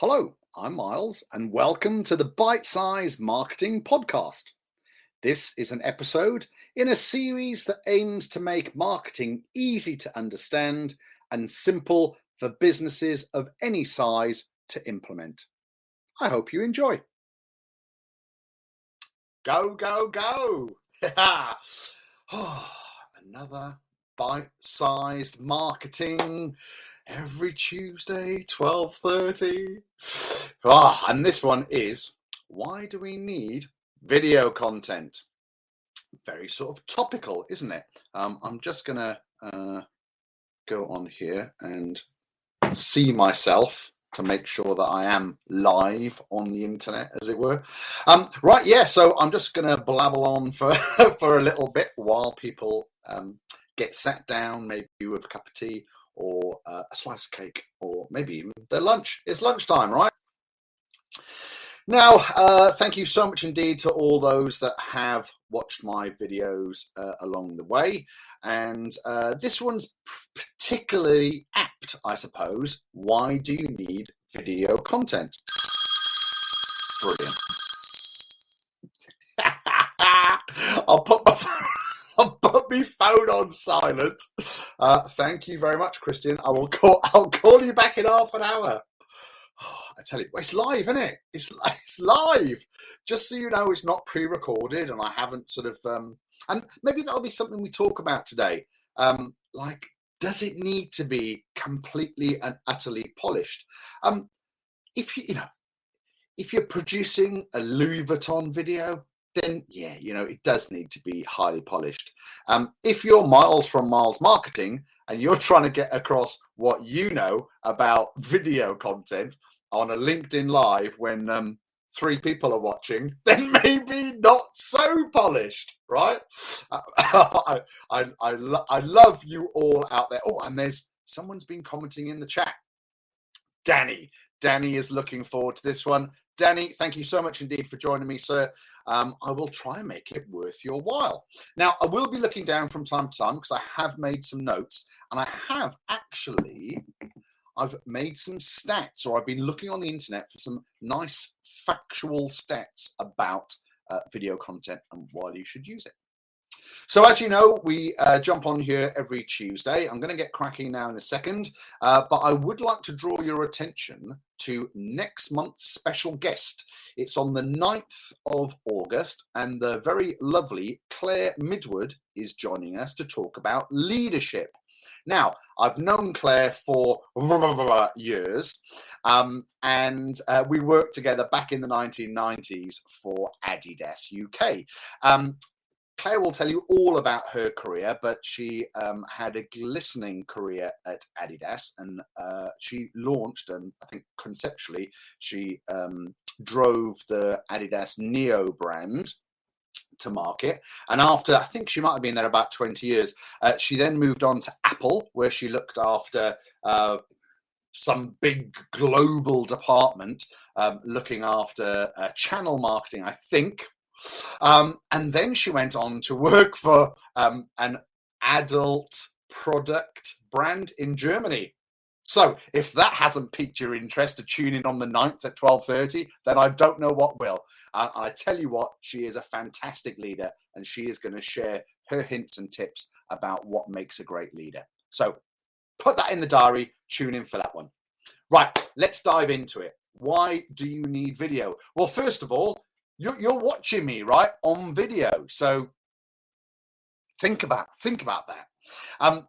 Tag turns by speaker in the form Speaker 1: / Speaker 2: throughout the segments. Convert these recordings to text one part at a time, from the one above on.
Speaker 1: Hello, I'm Miles, and welcome to the Bite Size Marketing Podcast. This is an episode in a series that aims to make marketing easy to understand and simple for businesses of any size to implement. I hope you enjoy. Go, go, go! Another bite-sized marketing every Tuesday, 12:30. And this one is, why do we need video content? Very sort of topical, isn't it? I'm just going to go on here and see myself to make sure that I am live on the internet, as it were. Right, yeah, so I'm just going to blabble on for, for a little bit while people get sat down, maybe with a cup of tea or a slice of cake, or maybe even their lunch. It's lunchtime, right? Now, thank you so much indeed to all those that have watched my videos along the way. And this one's particularly apt, I suppose. Why do you need video content? Brilliant. I'll put my phone on silent. Thank you very much, Christian. I'll call you back in half an hour. I tell you, it's live, isn't it? It's live. Just so you know, it's not pre-recorded, and I haven't sort of. And maybe that'll be something we talk about today. Like, does it need to be completely and utterly polished? If you're producing a Louis Vuitton video, then yeah, it does need to be highly polished. If you're Miles from Miles Marketing and you're trying to get across what you know about video content on a LinkedIn Live when 3 people are watching, then maybe not so polished, right? I love you all out there. Oh, and someone's been commenting in the chat. Danny is looking forward to this one. Danny, thank you so much indeed for joining me, sir. I will try and make it worth your while. Now, I will be looking down from time to time because I have made some notes, and I've made some stats, or I've been looking on the internet for some nice factual stats about video content and why you should use it. So as you know, we jump on here every Tuesday. I'm going to get cracking now in a second, but I would like to draw your attention to next month's special guest. It's on the 9th of August, and the very lovely Claire Midwood is joining us to talk about leadership. Now, I've known Claire for years, and we worked together back in the 1990s for Adidas UK. Claire will tell you all about her career, but she had a glistening career at Adidas, and she launched, and I think conceptually, she drove the Adidas Neo brand to market. And after, I think she might have been there about 20 years, she then moved on to Apple, where she looked after some big global department looking after channel marketing, I think. And then she went on to work for an adult product brand in Germany. So if that hasn't piqued your interest to tune in on the 9th at 12:30, then I don't know what will. I tell you what, she is a fantastic leader, and she is going to share her hints and tips about what makes a great leader. So put that in the diary, tune in for that one. Right, let's dive into it. Why do you need video? Well, first of all, you're watching me, right, on video. So think about that.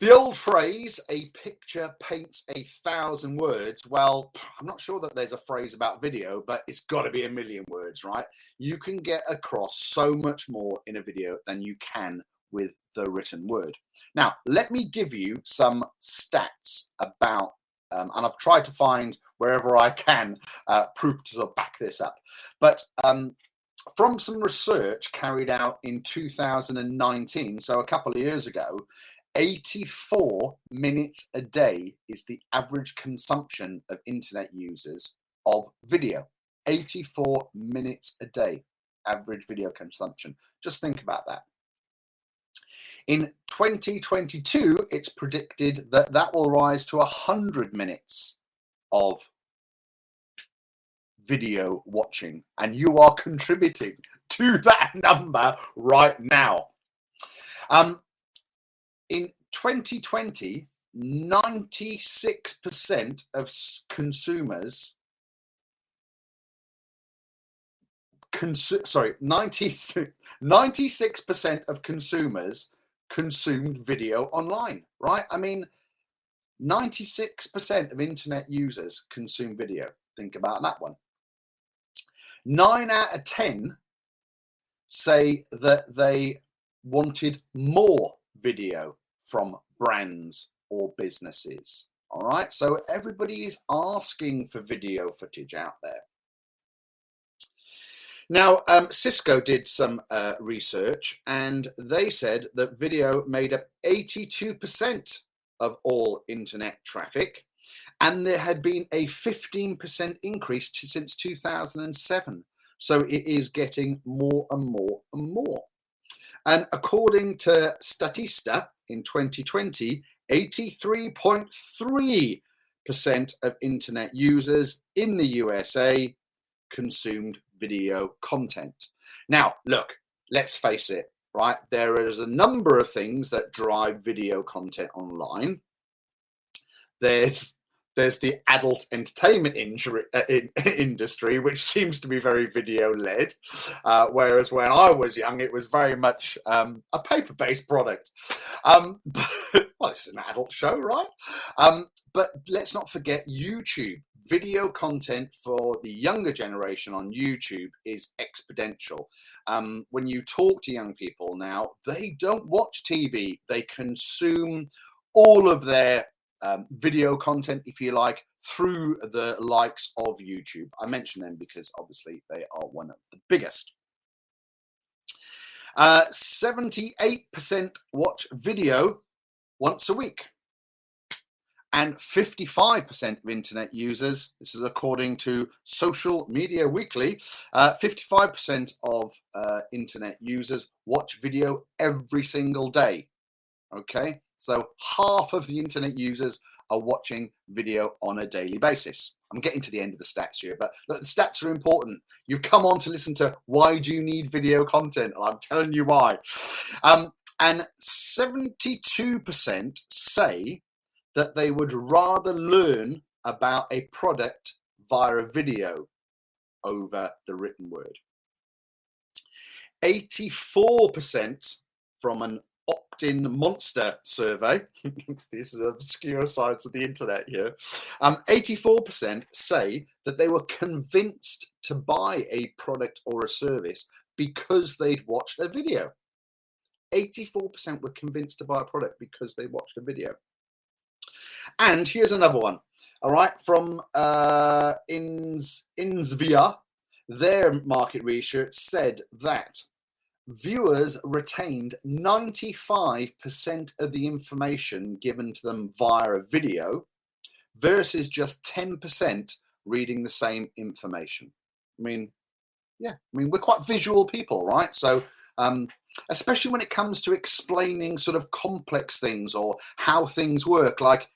Speaker 1: The old phrase, a picture paints 1,000 words. Well, I'm not sure that there's a phrase about video, but it's got to be 1,000,000 words, right? You can get across so much more in a video than you can with the written word. Now, let me give you some stats about and I've tried to find wherever I can proof to back this up. But from some research carried out in 2019, so a couple of years ago, 84 minutes a day is the average consumption of internet users of video. 84 minutes a day, average video consumption. Just think about that. In 2022, it's predicted that will rise to 100 minutes of video watching, and you are contributing to that number right now. In 2020, 96% of consumers 96% of consumers consumed video online, right? I mean, 96% of internet users consume video. Think about that one. 9 out of 10 say that they wanted more video from brands or businesses. All right, so everybody is asking for video footage out there. Now, Cisco did some research, and they said that video made up 82% of all internet traffic, and there had been a 15% increase since 2007. So it is getting more and more and more. And according to Statista in 2020, 83.3% of internet users in the USA consumed video content. Now, look, let's face it, right? There is a number of things that drive video content online. There's the adult entertainment industry, which seems to be very video-led, whereas when I was young, it was very much a paper-based product. Well, it's an adult show, right? But let's not forget YouTube. Video content for the younger generation on YouTube is exponential. When you talk to young people now, they don't watch TV. They consume all of their video content, if you like, through the likes of YouTube. I mention them because obviously they are one of the biggest. 78% watch video once a week. And 55% of internet users, this is according to Social Media Weekly, 55% of internet users watch video every single day. Okay, so half of the internet users are watching video on a daily basis. I'm getting to the end of the stats here, but look, the stats are important. You've come on to listen to why do you need video content? And I'm telling you why. And 72% say that they would rather learn about a product via a video over the written word. 84% from an Opt-in Monster survey. This is obscure sides of the internet here. 84% say that they were convinced to buy a product or a service because they'd watched a video. 84% were convinced to buy a product because they watched a video. And here's another one. All right, from Insvia, their market research said that viewers retained 95% of the information given to them via a video versus just 10% reading the same information. I mean, we're quite visual people, right? So especially when it comes to explaining sort of complex things or how things work, like,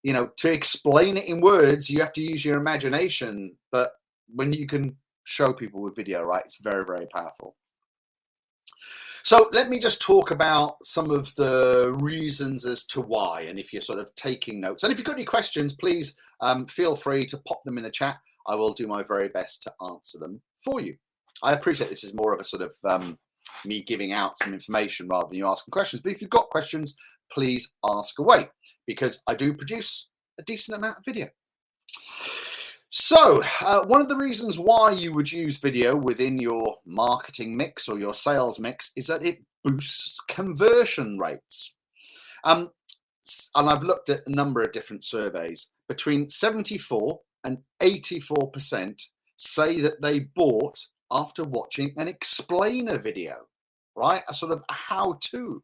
Speaker 1: you know, to explain it in words, you have to use your imagination. But when you can show people with video, right, it's very, very powerful. So let me just talk about some of the reasons as to why, and if you're sort of taking notes. And if you've got any questions, please feel free to pop them in the chat. I will do my very best to answer them for you. I appreciate this is more of a sort of me giving out some information rather than you asking questions. But if you've got questions, please ask away, because I do produce a decent amount of video. So one of the reasons why you would use video within your marketing mix or your sales mix is that it boosts conversion rates. And I've looked at a number of different surveys. Between 74 and 84% say that they bought after watching an explainer video, right? A sort of a how-to.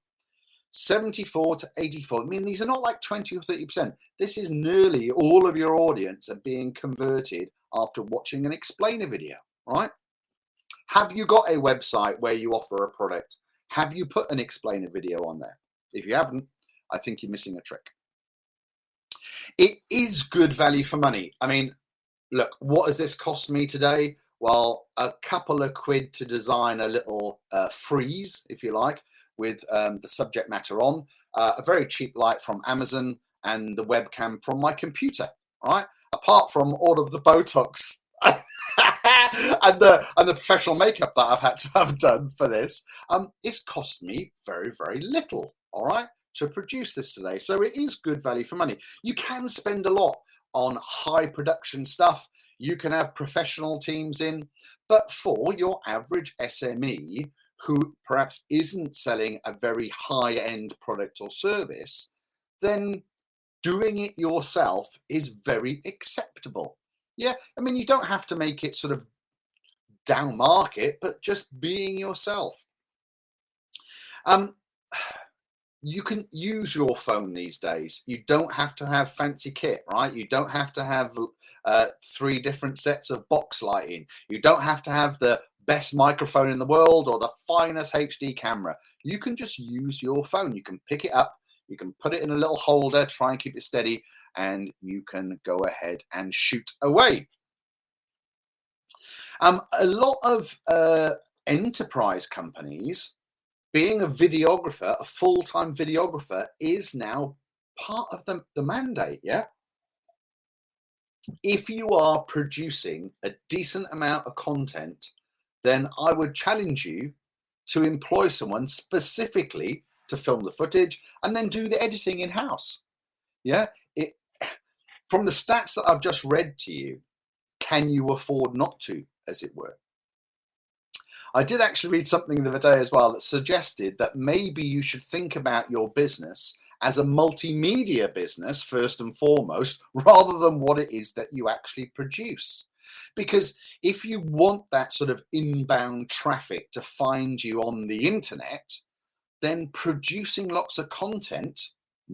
Speaker 1: 74 to 84. I mean, these are not like 20 or 30%. This is nearly all of your audience are being converted after watching an explainer video, right? Have you got a website where you offer a product? Have you put an explainer video on there? If you haven't, I think you're missing a trick. It is good value for money. I mean, look, what has this cost me today? Well, a couple of quid to design a little freeze, if you like, with the subject matter on, a very cheap light from Amazon, and the webcam from my computer, right? Apart from all of the Botox and the professional makeup that I've had to have done for this, it's cost me very, very little, all right, to produce this today. So it is good value for money. You can spend a lot on high production stuff. You can have professional teams in, but for your average SME who perhaps isn't selling a very high-end product or service, then doing it yourself is very acceptable. Yeah, I mean, you don't have to make it sort of down market, but just being yourself. You can use your phone these days. You don't have to have fancy kit, right? You don't have to have 3 different sets of box lighting. You don't have to have the best microphone in the world or the finest HD camera. You can just use your phone. You can pick it up, you can put it in a little holder, try and keep it steady, and you can go ahead and shoot away. A lot of enterprise companies, being a videographer, a full-time videographer, is now part of the mandate, yeah? If you are producing a decent amount of content, then I would challenge you to employ someone specifically to film the footage and then do the editing in-house. Yeah, from the stats that I've just read to you, can you afford not to, as it were? I did actually read something the other day as well that suggested that maybe you should think about your business as a multimedia business first and foremost, rather than what it is that you actually produce. Because if you want that sort of inbound traffic to find you on the internet, then producing lots of content,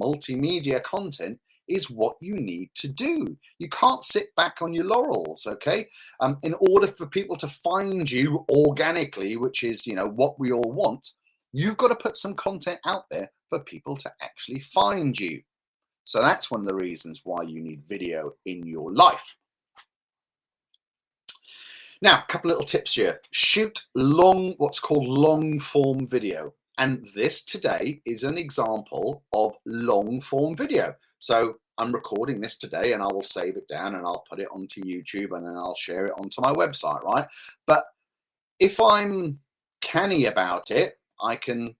Speaker 1: multimedia content, is what you need to do. You can't sit back on your laurels, okay? In order for people to find you organically, which is, you know, what we all want, you've got to put some content out there for people to actually find you. So that's one of the reasons why you need video in your life. Now, a couple little tips here. Shoot what's called long form video. And this today is an example of long form video. So I'm recording this today and I will save it down and I'll put it onto YouTube and then I'll share it onto my website, right? But if I'm canny about it, I can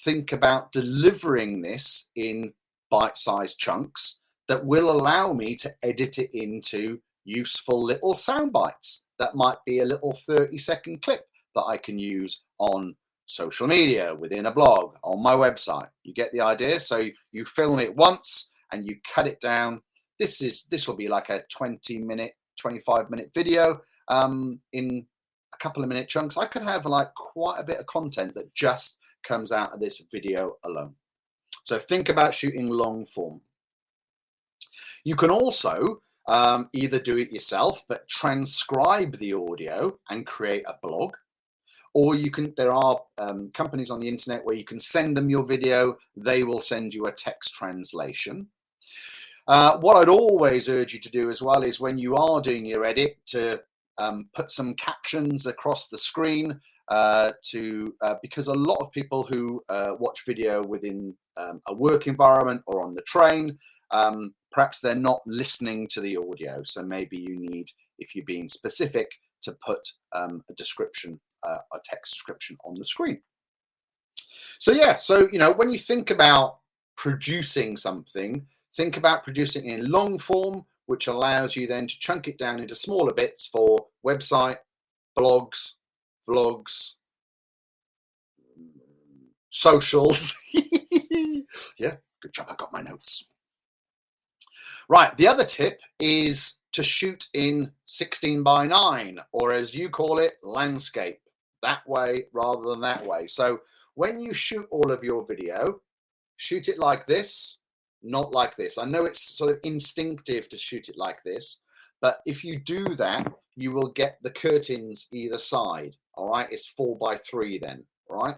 Speaker 1: think about delivering this in bite-sized chunks that will allow me to edit it into useful little sound bites. That might be a little 30-second clip that I can use on social media, within a blog, on my website. You get the idea? So you film it once and you cut it down. This will be like a 20-minute, 25-minute video in a couple of minute chunks. I could have like quite a bit of content that just comes out of this video alone. So think about shooting long form. You can also either do it yourself, but transcribe the audio and create a blog. Or there are companies on the internet where you can send them your video. They will send you a text translation. What I'd always urge you to do as well is when you are doing your edit to put some captions across the screen because a lot of people who watch video within a work environment or on the train, perhaps they're not listening to the audio. So maybe you need, if you're being specific, to put a description, a text description on the screen. So yeah, so when you think about producing something, think about producing it in long form, which allows you then to chunk it down into smaller bits for website, blogs, vlogs, socials. Yeah, good job, I got my notes. Right, the other tip is to shoot in 16:9, or as you call it, landscape. That way rather than that way. So when you shoot all of your video, shoot it like this, not like this. I know it's sort of instinctive to shoot it like this, but if you do that, you will get the curtains either side. All right, it's 4:3 then. All right,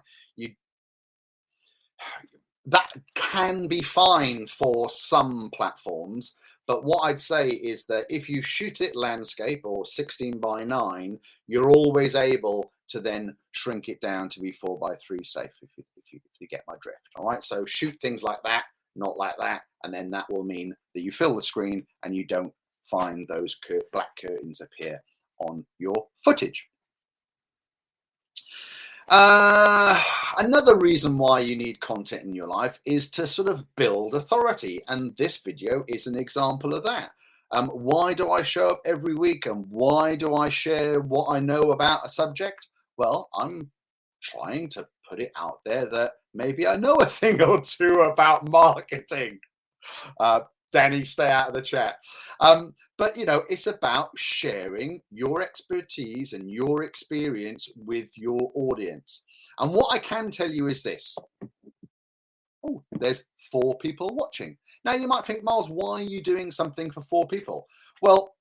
Speaker 1: that can be fine for some platforms, But what I'd say is that if you shoot it landscape or 16:9, you're always able to then shrink it down to be 4:3 safe, if you get my drift. All right, so shoot things like that, not like that, and then that will mean that you fill the screen and you don't find those black curtains appear on your footage. Another reason why you need content in your life is to sort of build authority, and this video is an example of that. Why do I show up every week, and why do I share what I know about a subject? Well, I'm trying to put it out there that maybe I know a thing or two about marketing. Danny, stay out of the chat. But, you know, it's about sharing your expertise and your experience with your audience. And what I can tell you is this. Oh, there's 4 people watching. Now, you might think, Miles, why are you doing something for 4 people? Well,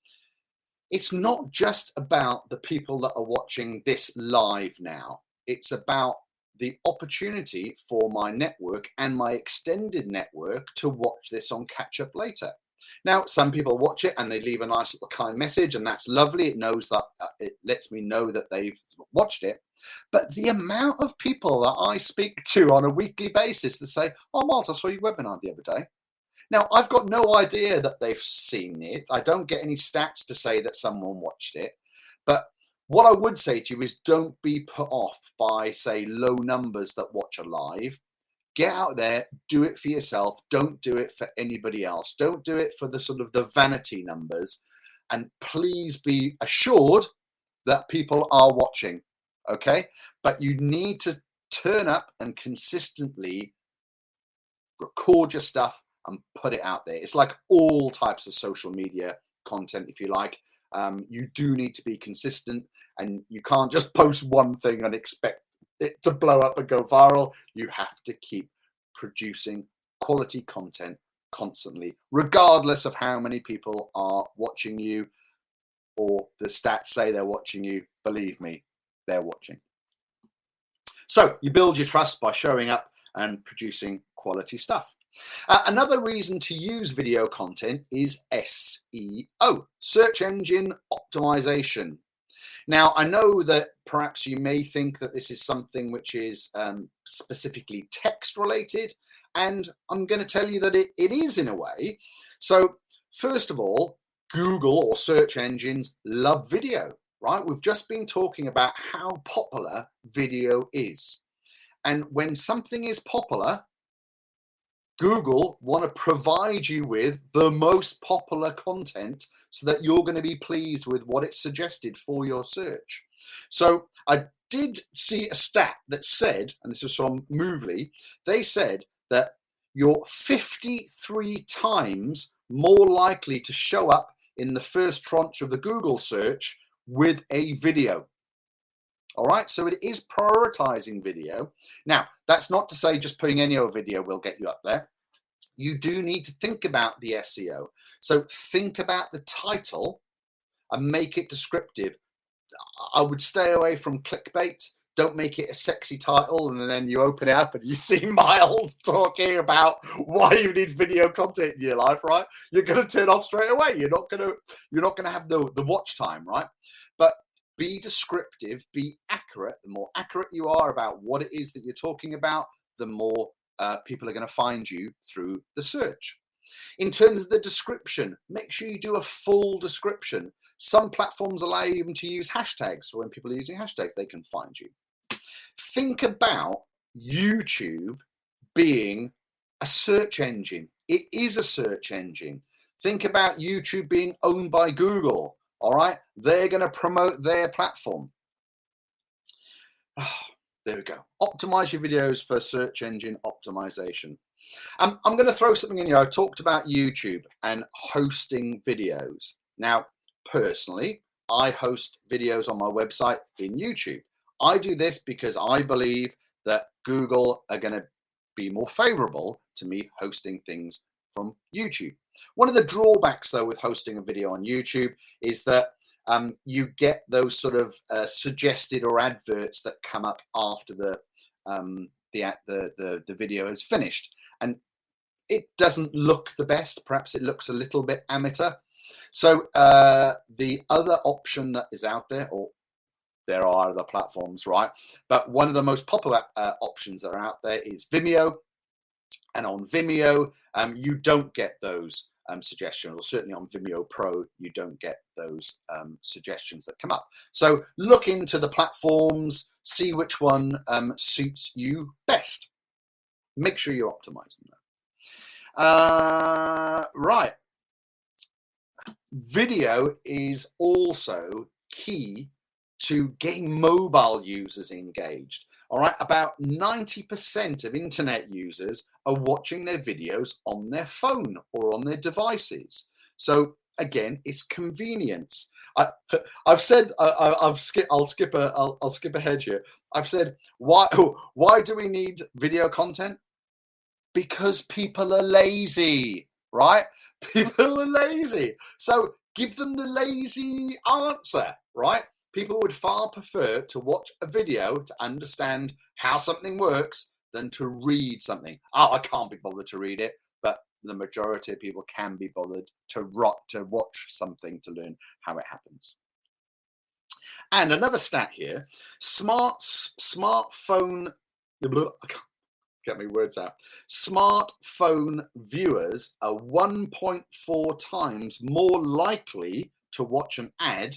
Speaker 1: it's not just about the people that are watching this live now. It's about the opportunity for my network and my extended network to watch this on catch up later. Now, some people watch it and they leave a nice little kind message, and that's lovely. It knows that it lets me know that they've watched it. But the amount of people that I speak to on a weekly basis that say, "Oh, Miles, I saw your webinar the other day." Now, I've got no idea that they've seen it. I don't get any stats to say that someone watched it. But what I would say to you is don't be put off by, say, low numbers that watch a live. Get out there, do it for yourself. Don't do it for anybody else. Don't do it for the sort of the vanity numbers. And please be assured that people are watching, okay? But you need to turn up and consistently record your stuff and put it out there. It's like all types of social media content, if you like. You do need to be consistent, and you can't just post one thing and expect it to blow up and go viral. You have to keep producing quality content constantly, regardless of how many people are watching you or the stats say they're watching you. Believe me, they're watching. So you build your trust by showing up and producing quality stuff. Another reason to use video content is SEO, search engine optimization. Now, I know that perhaps you may think that this is something which is specifically text related, and I'm going to tell you that it is in a way. So first of all, Google or search engines love video, right? We've just been talking about how popular video is. And when something is popular, Google want to provide you with the most popular content so that you're going to be pleased with what it's suggested for your search. So I did see a stat that said, and this is from Movely, they said that you're 53 times more likely to show up in the first tranche of the Google search with a video. All right, so it is prioritizing video. Now, that's not to say just putting any old video will get you up there. You do need to think about the SEO. So think about the title and make it descriptive. I would stay away from clickbait. Don't make it a sexy title and then you open it up and you see Miles talking about why you need video content in your life, right? You're going to turn off straight away. You're not going to have the watch time, right? But be descriptive, be accurate. The more accurate you are about what it is that you're talking about, the more people are going to find you through the search. In terms of the description, make sure you do a full description. Some platforms allow you even to use hashtags. So when people are using hashtags, they can find you. Think about YouTube being a search engine. It is a search engine. Think about YouTube being owned by Google. All right, they're going to promote their platform. There we go. Optimize your videos for search engine optimization. I'm going to throw something in here. I talked about YouTube and hosting videos. Now, personally, I host videos on my website in YouTube. I do this because I believe that Google are going to be more favorable to me hosting things from YouTube. One of the drawbacks, though, with hosting a video on YouTube is that you get those sort of suggested or adverts that come up after the video is finished. And it doesn't look the best. Perhaps it looks a little bit amateur. So the other option that is out there, or there are other platforms, right? But one of the most popular options that are out there is Vimeo. And on Vimeo, you don't get those suggestions, or certainly on Vimeo Pro, you don't get those suggestions that come up. So look into the platforms, see which one suits you best. Make sure you're optimizing that. Right. Video is also key to getting mobile users engaged. All right, about 90% of internet users are watching their videos on their phone or on their devices. So again, it's convenience. I've said I'll skip ahead here. I've said why do we need video content? Because people are lazy, right? People are lazy. So give them the lazy answer, right? People would far prefer to watch a video to understand how something works than to read something. Oh, I can't be bothered to read it, but the majority of people can be bothered to watch something to learn how it happens. And another stat here: smartphone. Get me words out. Smartphone viewers are 1.4 times more likely to watch an ad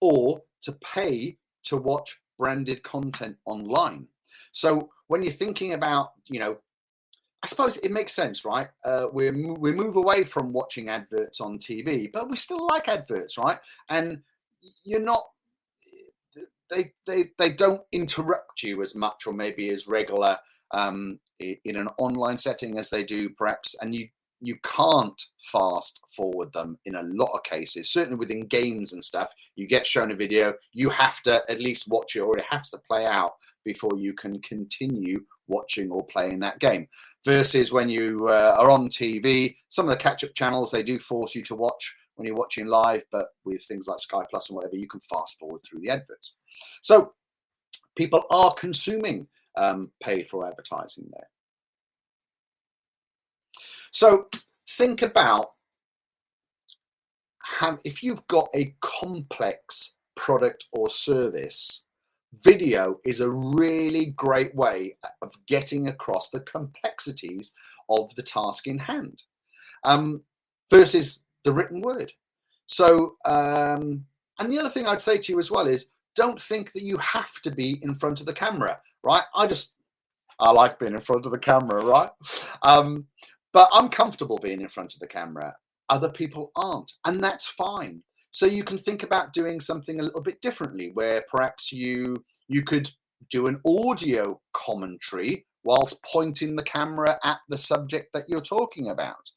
Speaker 1: or to pay to watch branded content online. So when you're thinking about, I suppose it makes sense, right? We move away from watching adverts on TV, but we still like adverts, right? And you're not, they don't interrupt you as much, or maybe as regular in an online setting as they do perhaps, and you can't fast forward them in a lot of cases. Certainly within games and stuff, you get shown a video, you have to at least watch it, or it has to play out before you can continue watching or playing that game. Versus when you are on TV, some of the catch-up channels, they do force you to watch when you're watching live, but with things like Sky Plus and whatever, you can fast forward through the adverts. So people are consuming paid for advertising there. So think about if you've got a complex product or service, video is a really great way of getting across the complexities of the task in hand versus the written word. So, and the other thing I'd say to you as well is, don't think that you have to be in front of the camera, right? I like being in front of the camera, right? But I'm comfortable being in front of the camera. Other people aren't, and that's fine. So you can think about doing something a little bit differently, where perhaps you could do an audio commentary whilst pointing the camera at the subject that you're talking about.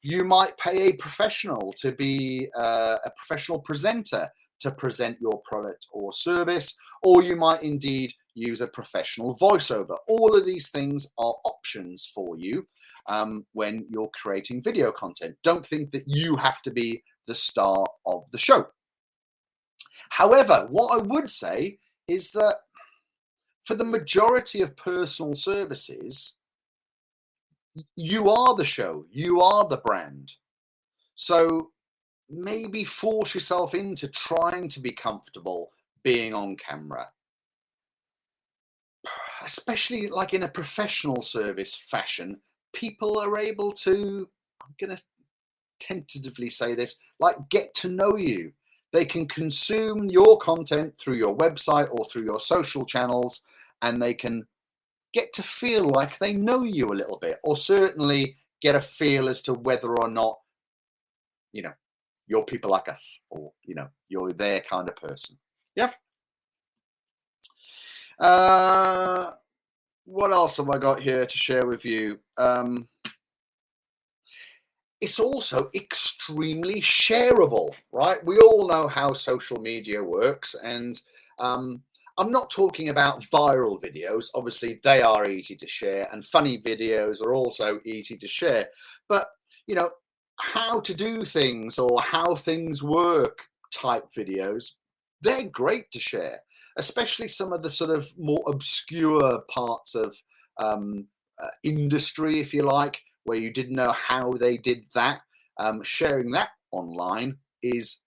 Speaker 1: You might pay a professional to be a professional presenter to present your product or service, or you might indeed use a professional voiceover. All of these things are options for you when you're creating video content. Don't think that you have to be the star of the show. However, what I would say is that for the majority of personal services, you are the show, you are the brand. So maybe force yourself into trying to be comfortable being on camera, especially like in a professional service fashion. People are able to, I'm going to tentatively say this, like get to know you. They can consume your content through your website or through your social channels, and they can get to feel like they know you a little bit, or certainly get a feel as to whether or not, you're people like us, or, you're their kind of person. Yeah. What else have I got here to share with you? It's also extremely shareable, right? We all know how social media works, and I'm not talking about viral videos. Obviously, they are easy to share, and funny videos are also easy to share. But, how to do things or how things work type videos, they're great to share, especially some of the sort of more obscure parts of industry, if you like, where you didn't know how they did that, sharing that online is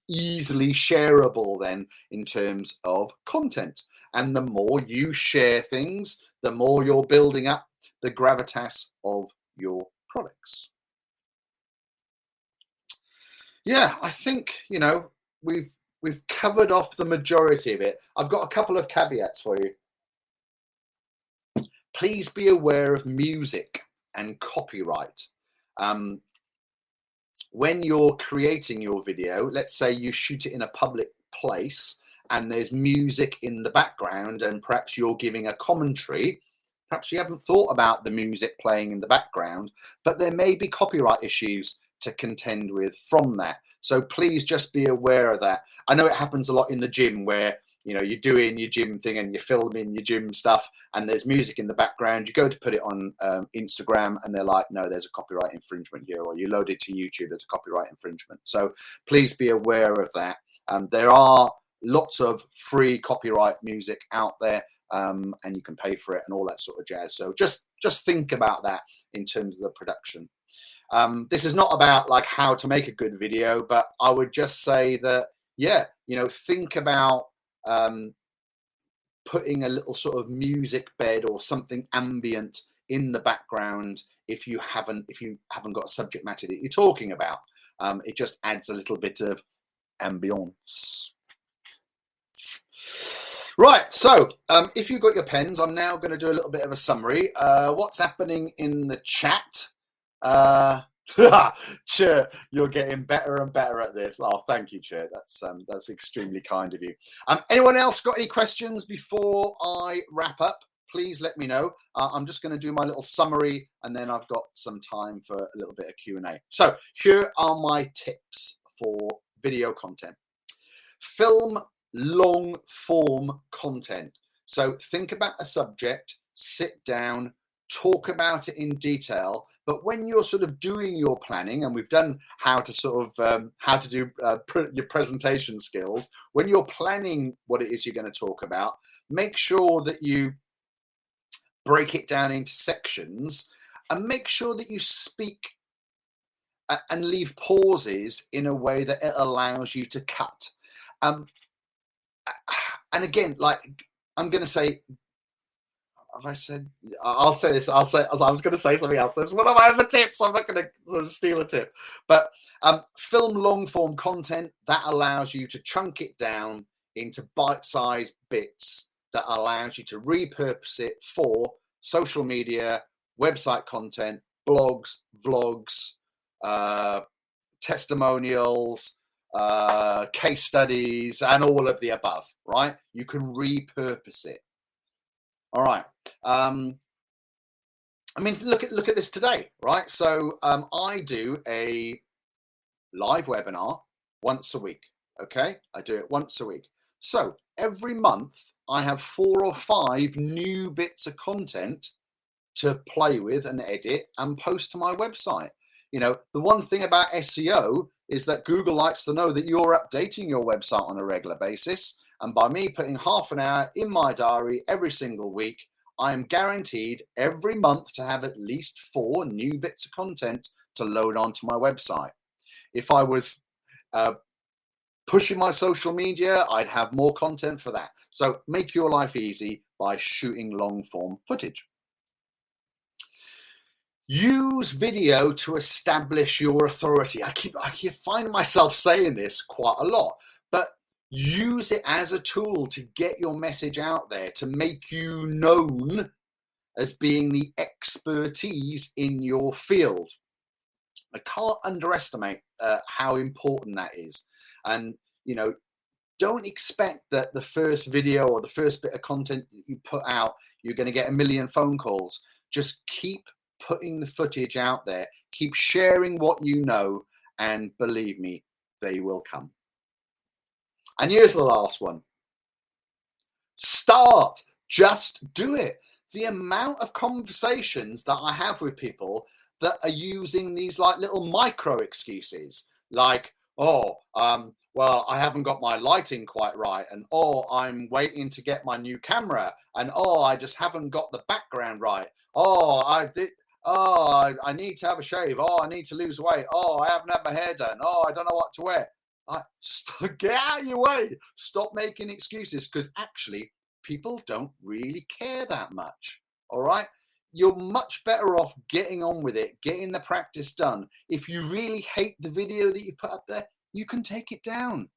Speaker 1: easily shareable then in terms of content. And the more you share things, the more you're building up the gravitas of your products. Yeah, I think, you know, we've covered off the majority of it. I've got a couple of caveats for you. Please be aware of music and copyright. When you're creating your video, let's say you shoot it in a public place and there's music in the background and perhaps you're giving a commentary, perhaps you haven't thought about the music playing in the background, but there may be copyright issues to contend with from that. So please just be aware of that. I know it happens a lot in the gym where, you know, you're doing your gym thing and you're filming your gym stuff and there's music in the background. You go to put it on Instagram and they're like, no, there's a copyright infringement here. Or you load it to YouTube, there's a copyright infringement. So please be aware of that. There are lots of free copyright music out there, and you can pay for it and all that sort of jazz. So just think about that in terms of the production. This is not about like how to make a good video, but I would just say that, yeah, you know, think about putting a little sort of music bed or something ambient in the background if you haven't got a subject matter that you're talking about. It just adds a little bit of ambience. Right, so if you've got your pens, I'm now going to do a little bit of a summary. What's happening in the chat? Chair, you're getting better and better at this. Oh, thank you, Chair. That's extremely kind of you. Anyone else got any questions before I wrap up? Please let me know. I'm just going to do my little summary and then I've got some time for a little bit of Q&A. So here are my tips for video content. Film long form content. So think about a subject, sit down, talk about it in detail. But when you're sort of doing your planning, and we've done how to sort of how to do your presentation skills, when you're planning what it is you're going to talk about, make sure that you break it down into sections and make sure that you speak and leave pauses in a way that it allows you to cut. And again, like I'm going to say, have I said? I'll say this. I was going to say something else. There's one of my other tips. I'm not going to sort of steal a tip. But film long form content that allows you to chunk it down into bite-sized bits that allows you to repurpose it for social media, website content, blogs, vlogs, testimonials, case studies, and all of the above. Right? You can repurpose it. All right. I mean, look at this today, right? So I do a live webinar once a week. Okay, I do it once a week. So every month I have 4 or 5 new bits of content to play with and edit and post to my website. You know, the one thing about SEO is that Google likes to know that you're updating your website on a regular basis. And by me putting half an hour in my diary every single week, I am guaranteed every month to have at least 4 new bits of content to load onto my website. If I was pushing my social media, I'd have more content for that. So make your life easy by shooting long form footage. Use video to establish your authority. I keep finding myself saying this quite a lot, but use it as a tool to get your message out there, to make you known as being the expertise in your field. I can't underestimate how important that is. And, you know, don't expect that the first video or the first bit of content that you put out, you're going to get a million phone calls. Just keep putting the footage out there. Keep sharing what you know, and believe me, they will come. And here's the last one. Start. Just do it. The amount of conversations that I have with people that are using these like little micro excuses, like, oh, well, I haven't got my lighting quite right, and oh, I'm waiting to get my new camera, and oh, I just haven't got the background right. Oh, Oh, I need to have a shave. Oh, I need to lose weight. Oh, I haven't had my hair done. Oh, I don't know what to wear. Get out of your way. Stop making excuses, because actually people don't really care that much. All right. You're much better off getting on with it, getting the practice done. If you really hate the video that you put up there, you can take it down.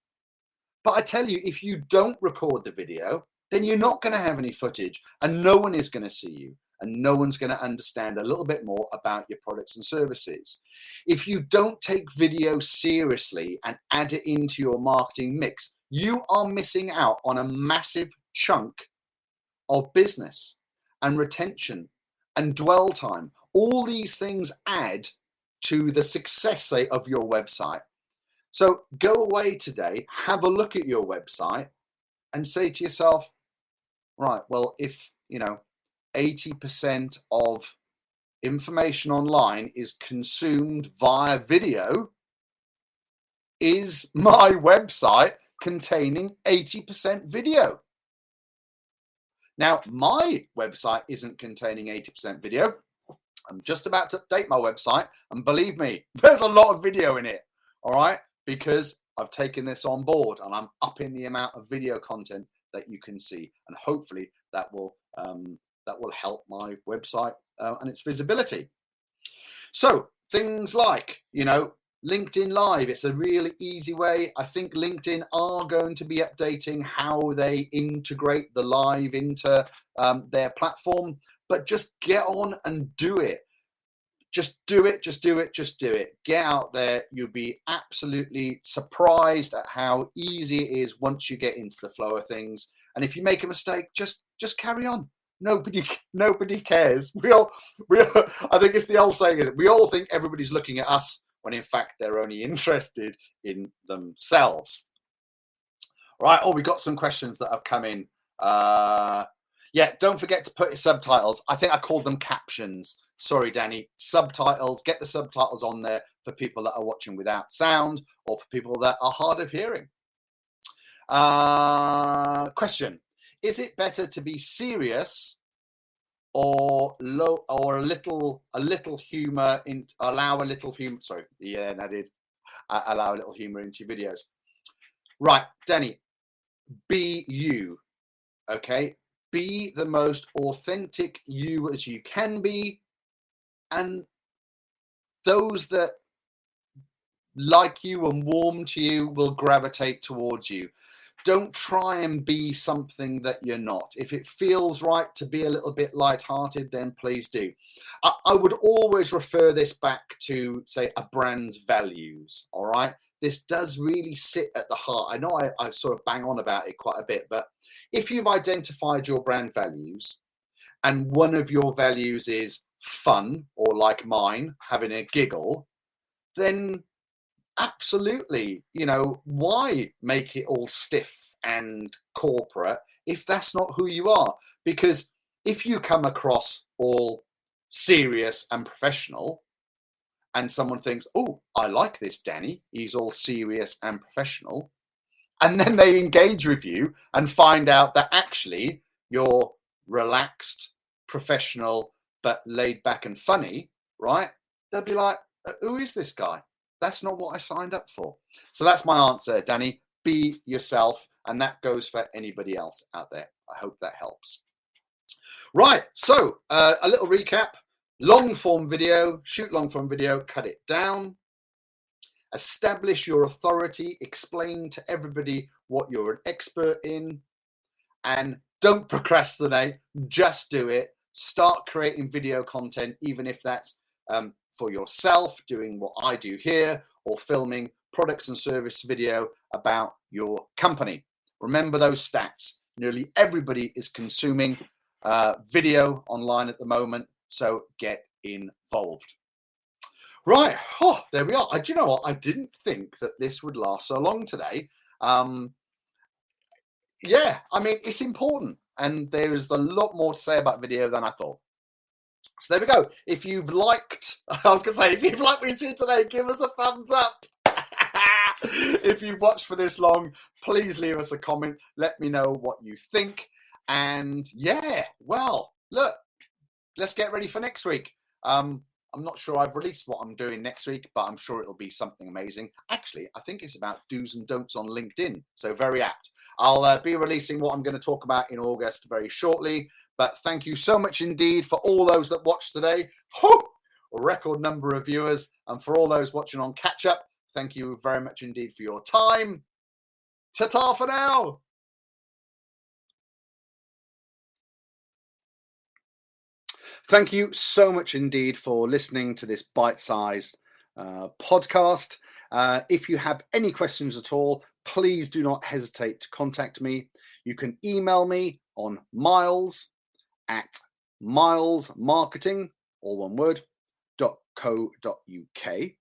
Speaker 1: But I tell you, if you don't record the video, then you're not going to have any footage, and no one is going to see you, and no one's going to understand a little bit more about your products and services. If you don't take video seriously and add it into your marketing mix, you are missing out on a massive chunk of business and retention and dwell time. All these things add to the success, say, of your website. So go away today, have a look at your website and say to yourself, right, well, if, 80% of information online is consumed via video, is my website containing 80% video? Now, my website isn't containing 80% video. I'm just about to update my website, and believe me, there's a lot of video in it, all right? Because I've taken this on board and I'm upping the amount of video content that you can see, and hopefully that will help my website and its visibility. So things like, LinkedIn Live, it's a really easy way. I think LinkedIn are going to be updating how they integrate the live into their platform, but just get on and do it. Just do it. Get out there. You'll be absolutely surprised at how easy it is once you get into the flow of things. And if you make a mistake, just carry on. Nobody cares. I think it's the old saying, we all think everybody's looking at us, when in fact they're only interested in themselves. Right. Oh, we got some questions that have come in. Yeah, don't forget to put your subtitles. I think I called them captions. Sorry, Danny. Subtitles. Get the subtitles on there for people that are watching without sound, or for people that are hard of hearing. Question: is it better to be serious or low, or a little humor in? Allow a little humor. Sorry, yeah, I did. Allow a little humor into your videos. Right, Danny. Be you. Okay. Be the most authentic you as you can be, and those that like you and warm to you will gravitate towards you. Don't try and be something that you're not. If it feels right to be a little bit lighthearted, then please do. I would always refer this back to, say, a brand's values. All right. This does really sit at the heart. I know I sort of bang on about it quite a bit, but if you've identified your brand values, and one of your values is fun, or like mine, having a giggle, then absolutely, why make it all stiff and corporate if that's not who you are? Because if you come across all serious and professional, and someone thinks, oh, I like this Danny, he's all serious and professional, and then they engage with you and find out that actually you're relaxed, professional, but laid back and funny, right? They'll be like, who is this guy? That's not what I signed up for. So that's my answer, Danny. Be yourself. And that goes for anybody else out there. I hope that helps. Right. So a little recap. Long form video, shoot long form video, cut it down. Establish your authority. Explain to everybody what you're an expert in. And don't procrastinate. Just do it. Start creating video content, even if that's for yourself, doing what I do here, or filming products and service video about your company. Remember those stats. Nearly everybody is consuming video online at the moment, so get involved. Right, there we are. Do you know what? I didn't think that this would last so long today. Yeah, I mean, it's important, and there is a lot more to say about video than I thought. So there we go. If you've liked, if you've liked what you see today, give us a thumbs up. If you've watched for this long, please leave us a comment. Let me know what you think. And yeah, well, look, let's get ready for next week. I'm not sure I've released what I'm doing next week, but I'm sure it'll be something amazing. Actually, I think it's about do's and don'ts on LinkedIn. So very apt. I'll be releasing what I'm going to talk about in August very shortly. But thank you so much indeed for all those that watched today. Whew! A record number of viewers. And for all those watching on catch up, thank you very much indeed for your time. Ta-ta for now. Thank you so much indeed for listening to this bite-sized podcast. If you have any questions at all, please do not hesitate to contact me. You can email me on miles@milesmarketing, all one word, .co.uk.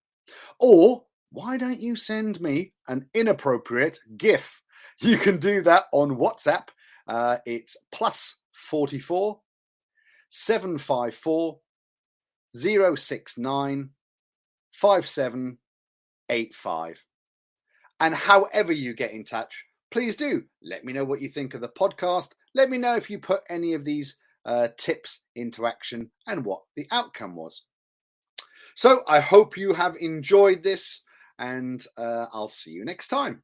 Speaker 1: Or why don't you send me an inappropriate GIF? You can do that on WhatsApp. It's +44 754 069 5785. And however you get in touch, please do let me know what you think of the podcast. Let me know if you put any of these tips into action and what the outcome was. So I hope you have enjoyed this, and I'll see you next time.